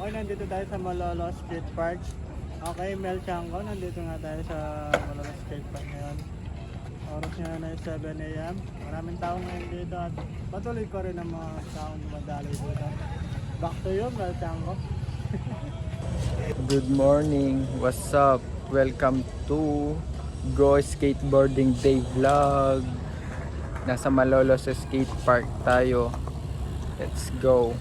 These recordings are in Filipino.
Okay, nandito tayo sa Malolo Skate Park. Okay, Mel Chango, nandito nga tayo sa Malolo Skate Park ngayon. Oras ngayon ay 7 AM. Maraming tao ngayon dito at patuloy ko rin ang mga taong madali dito. Back to you, Mel Chango. Good morning, what's up? Welcome to Go Skateboarding Day Vlog. Nasa Malolo sa skate park tayo. Let's go.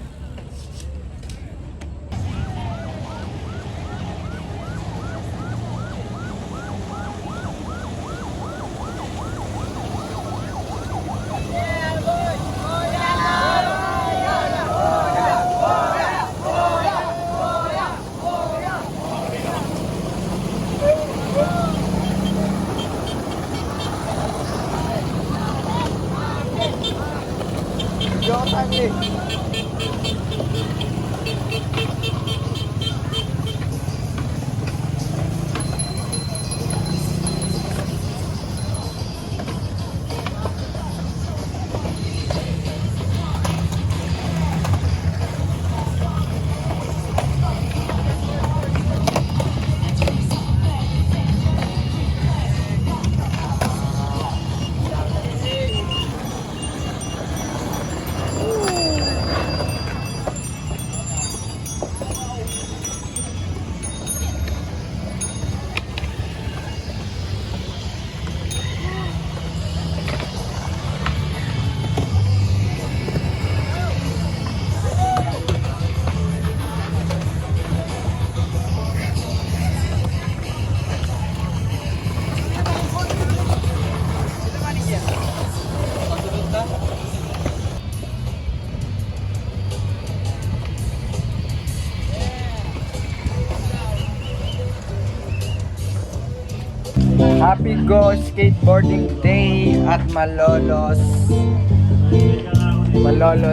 Happy Go Skateboarding Day at Malolos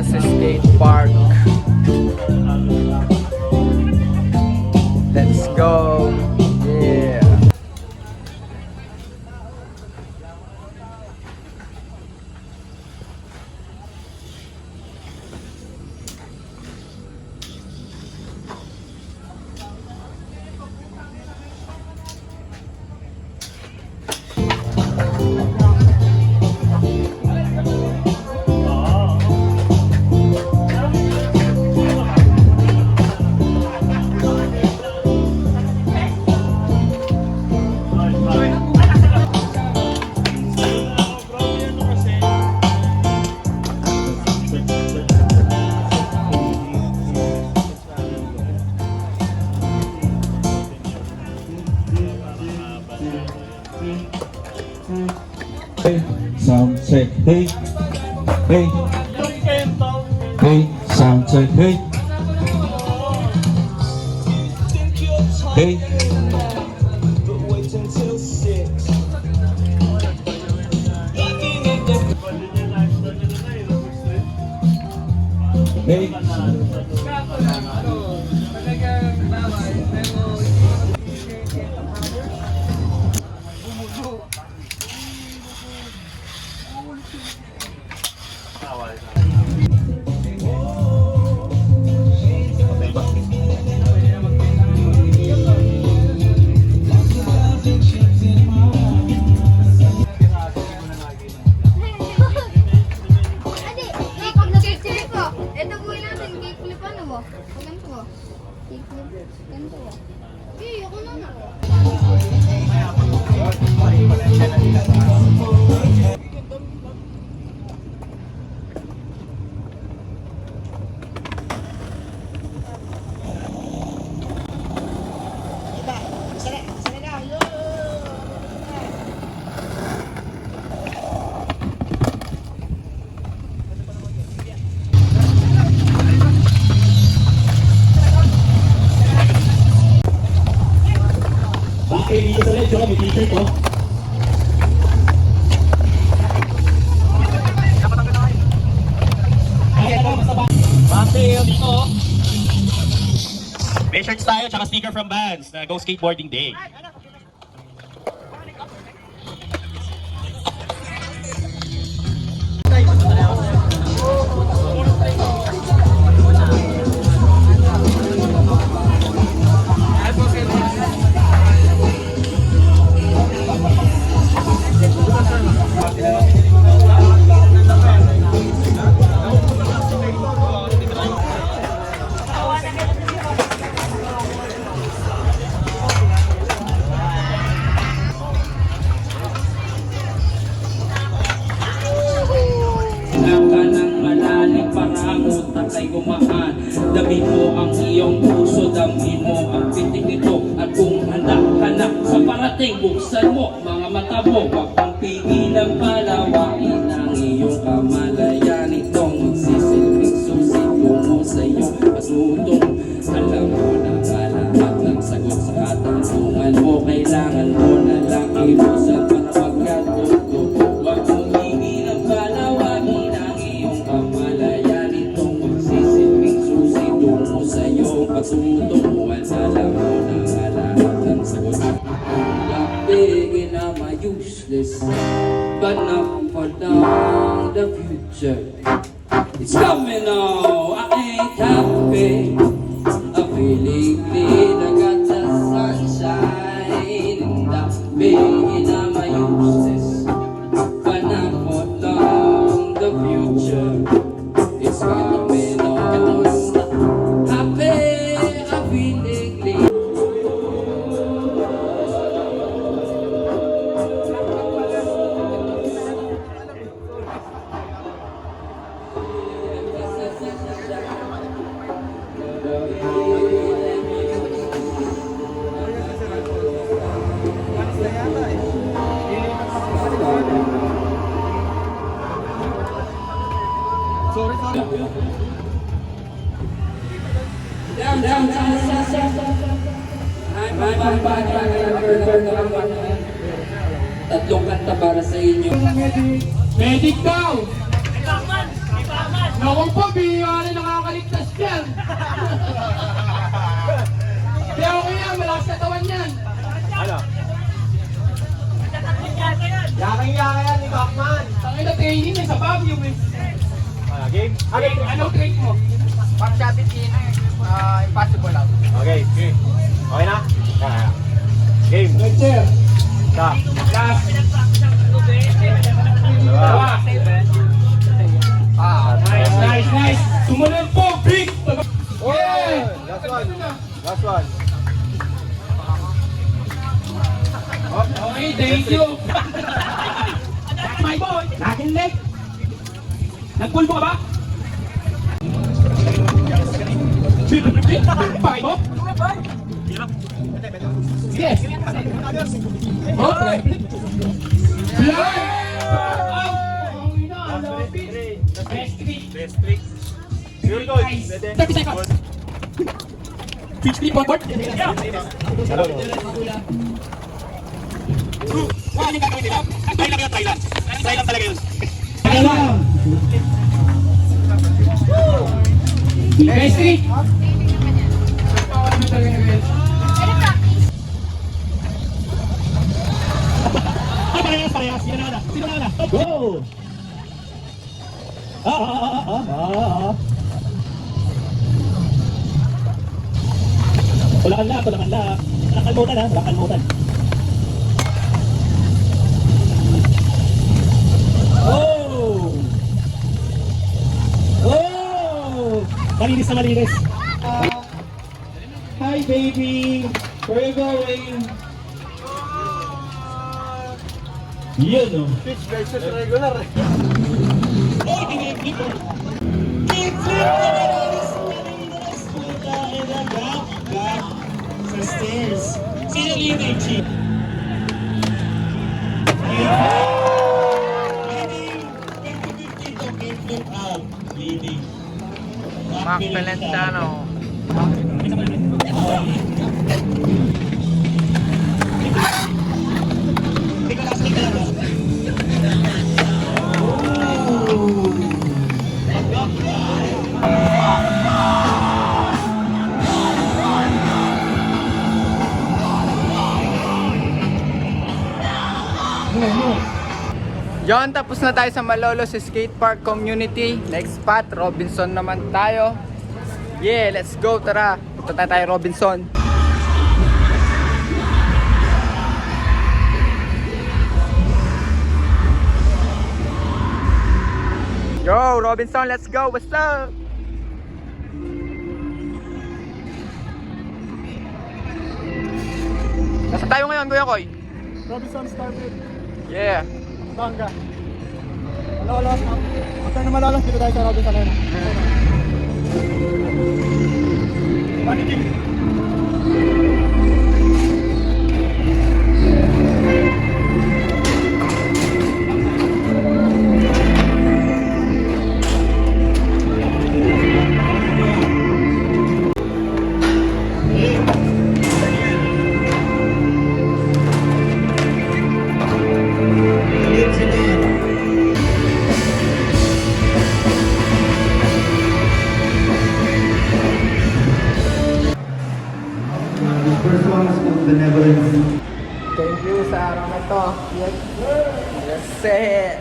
Skate Park. Let's go. Yeah. Sound check, hey, hey, hey, sound check, hey, hey, hey. May shirts tayo, tsaka sticker from Vans na Go Skateboarding Day. Huminga ka ng malalim para ang utak ay gumaan. Damin mo ang iyong puso, damin mo ang pitik nito. At kung handa ka na sa parating, buksan mo mga mata mo. Huwag kang pigilang palawain ang iyong kamalayan. Itong magsisilbing susi tungo sa iyong patutong. Alam mo na nga lahat ng sagot sa katanungan mo. Kailangan mo na lang ilusan para magkatuto. Huwag mong pigilang palawain ang iyong kamalayan. Itong magsisilbing susi tungo sa iyong patutong. Alam mo na nga lahat ng sagot. Big and I'm useless, but not for long. The future it's coming on. I ain't happy. I'm feeling clean. I got the sunshine. And big and I'm useless, but not for long. The future it's coming on. Happy. I'm feeling clean. Sorry. Down. Tatlong kanta para sa inyo. Medic daw! Naku po, bihira na nakakaligtas dyan! Kaya okay yan, malakas katawan yan! Ano? Yaking-yaka yan ni Bachman! Tangin na training eh, sa Baguio eh! Game? Anong trade mo? Pag-shot it in, impossible out. Okay. Okay na? Game. Good sir! Sa. Last! Dalawa. Nice! Sumunod po, big! Yeah! Last one. Okay, thank you! My boy! Akin leg! Nagpulbo ka ba? Pakay mo? Yes! Okay! Blood! Best trick. You're good. Pwede. 30 seconds! Pitch clip on board! Hello. Ano yung gagawin nila? Try lang talaga yun. Best trick! Parehas. Sino na? Go! Tulangan lang. Nakalmutan. Oh! Malinis. Hi baby! Where you going? Yun o. Pitch versus regular. Sa stairs. Sino leading, Chief? Leading. 50-50 to kickflip out. Leading. Mark Pelentano. Yon, tapos na tayo sa Malolos Skate Park Community. Next spot, Robinson naman tayo. Yeah, let's go, tara. Punta tayo Robinson. Yo, Robinson, let's go. What's up? Nasa tayo ngayon, Kuya Koy? Robinson started. Yeah. Bangga. Lolos. After na malolos, dito tayo sa Robinson Island. Panitig. Thank you sa araw na to. Yes, yes, sir.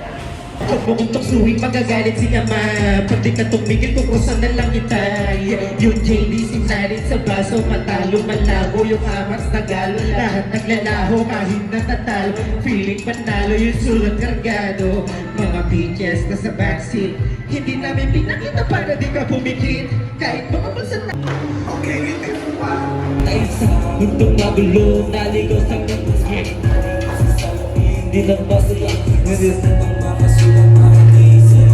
Pumuntok suwing magagalit si ama. Pag di ka tumigil, kukrusan na lang kita. Yung JD sinalit sa baso, matalo, malabo. Yung amas na galo, lahat naglalaho. Kahit natatalo, feeling panalo. Yung sulat kargado, mga bitches na sa backseat. Hindi namin pinakita para di ka pumikit. Kahit mga bulsa na tayo sa mundong magulo, naligaw sa mga hindi lang masaya. Hindi lang makasulang mga isip.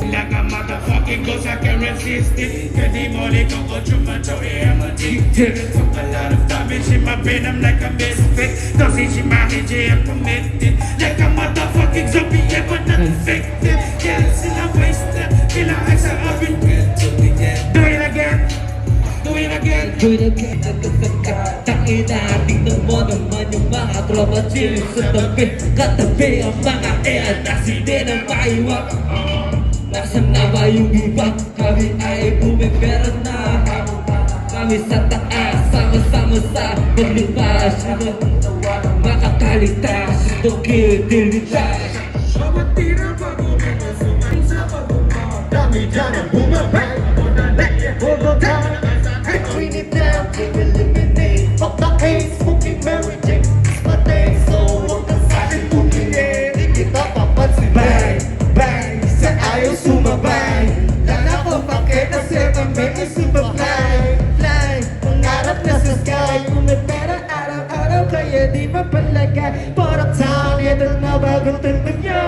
Like a motherfucking ghost, I can't resist it. Cause the more they go too much, oh yeah, I'm addicted. Took a lot of damage in my brain, I'm like a misfit. Don't see she my head, yeah, I'm committed. Like a motherfucking zombie, yeah, but not infected. Yeah, it's in a wasted. Feel like I've been good to me, yeah. Do it again. Do it again. Ako'y nagkakasaka. Tangina, tingnan mo naman yung mga tropa chill sa tabi. Katabi ang mga eanaside ng maiwak. Nasaan na ba yung iba? Kami ay bumipera na. Kami sa taas, sama-sama sa paglipas. Makakalitas, ito kilitilitas. Dami dyan ang bumabay. Bring it down, take eliminate. Fuck the case, smoking Mary Jane. It's my day, so huwag ka sa'kin tumingin. Di kita papansin. Bang, bang, sa ayaw sumabay. Lala ko bakit kasi kami ay sumabay. Fly, pangarap na sa sky. Kung may pera araw-araw kaya di mapalagay. Parang town, ito na bagong tunog nyo.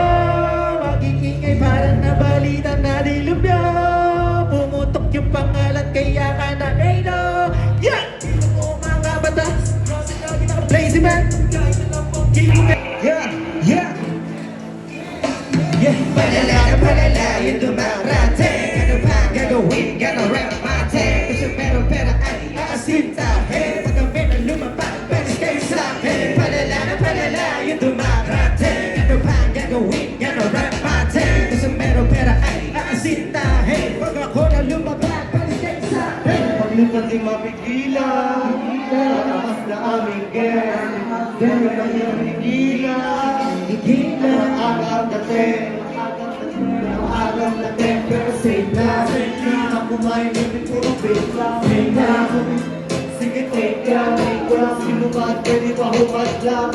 Magigingay parang nabalita na dilubyo. Pumutok yung pangalan kaya ka na Ado. Yeah! Sino mo mga batas? Lazy man! Yeah! Yeah! Yeah! Palala, yung dumarating. Ano pa gagawin? Gonna rap my tag. Kasi meron pera ay aasintahin. Pag kami na lumapag, pwede kayo sa'kin. Palala, yung dumarating. Ano pa gagawin? Gonna rap my tag. Kasi meron pera ay aasintahin. Pag ako na lumapag, pwede kayo sa'kin. Paglupat di mapigilan. Lakas na aming gang. Ganyan lang yung pigilan. Pigilan. Araw natin. Araw natin. Pero safe na. Ako may limit. Puro fake lang. Fake na. Sige, take lang. Sino ba pwede pa humad lang?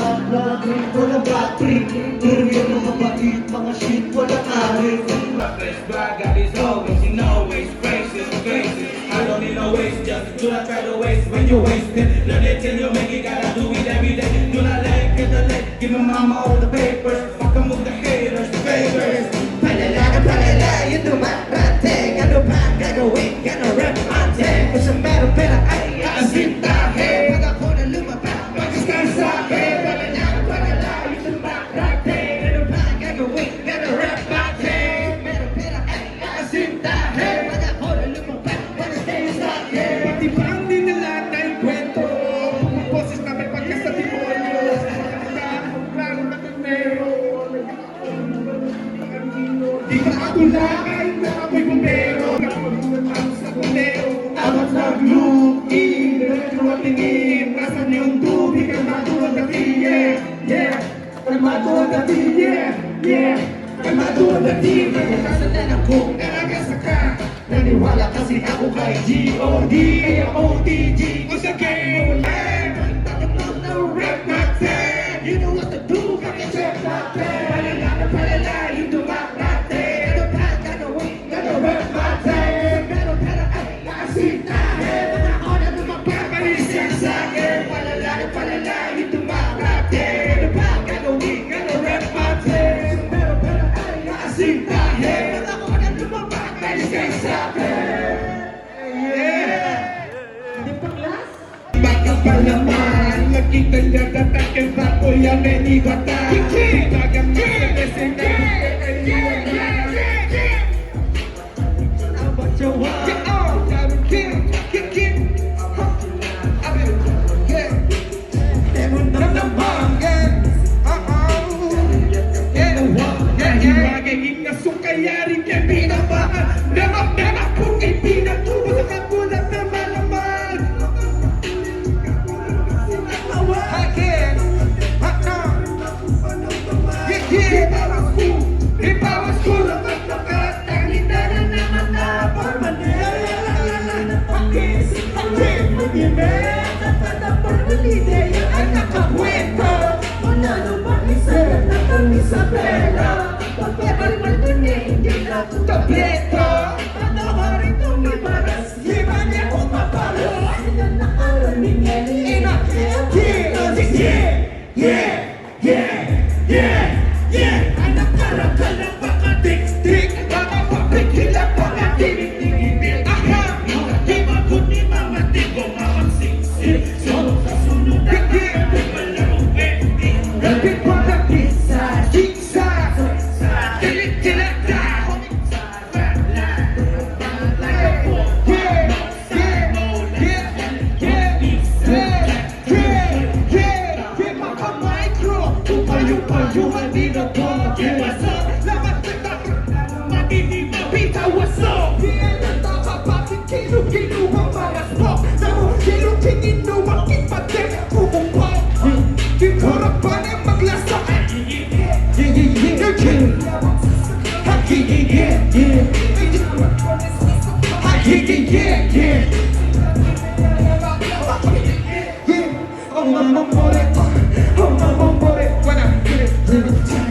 Ring ko na back trip. Puro yung mga bait. Mga shit. Walang aris. Fresh bag, got these always, you know, waste braces, faces. I don't need no waste, just do not try to waste when you're wasting. Learn it till you make it, gotta do it every day. Do not let, get the let, give my mama all the papers. Fuck 'em with the haters, the favors. Palala, yung dumarating. Ano pa gagawin? Gonna rap my tag. Kung sa meron pera ay aasintahin. Pag ako na lumabas, mag-scan sa'kin. Palala, yung dumarating. Ano pa gagawin? Gonna rap my tag. Meron pera ay aasintahin. Pag ako na lumabas, mag-stay sa'kin. Pati ba ang dinala tayong kwento? Ang boses namin pagkasabi mo yun. Klaro na kanero. Di ba ako lakay na ako'y bumbero? Nakapagpunat sa kundero. Amat naglukin, diretso at tingin. Nasaan yung tubig? Kalmado ang dating, yeah, yeah. Kalmado ang dating, yeah, yeah. Kalmado ang dating. Nagkakasan na ng kung naragasaka ka. Naniwala kasi ako kay G.O.D. Kaya OTG ko sa game. Hey, takot na rap natin. You know what to do, kaka-check natin. Palala, yung dumarating. Ano pa gagawin? Gonna rap natin. Meron pera ay aasintahin. Pag ako na lumapag, palisin sa'kin. Palala, yung dumarating. naman Nakita niya datakin sa kuya may ibatan Bagang masalasing na About your wife Get on, gotta kick Hihiwagayin na sukayarin niya binamaan Damak-damak kung ipinatubo sa kagulat na malaman Again, ibawas ko lamat na katangin na naman na permanent Pag-isip mag-ibig Kapag permanente ang nakakwento Manalo ba isa na kami sa pera Pagkakal man dun hindi na tableto Panaharin kong ibaras Iba niya kung mapalo Sila nakaraming Ina, Anak karakal na makatik-tik Mga papikila pa nga tinig-tigil Aha, di makot ni mama tigo mamagsing-sing So, kasunod na ako palaro Rapid pa na pizza, jigsa Tilig-tilag Payuhan di na po Iwaso Lamat kita Matinig na pita waso Diyan na taka Bakit kinu-kinuha maras mo Namo kinu-kinuha Kipatin Pupong po Kikurap pa na maglasa Oh, mama, more, wanna get it.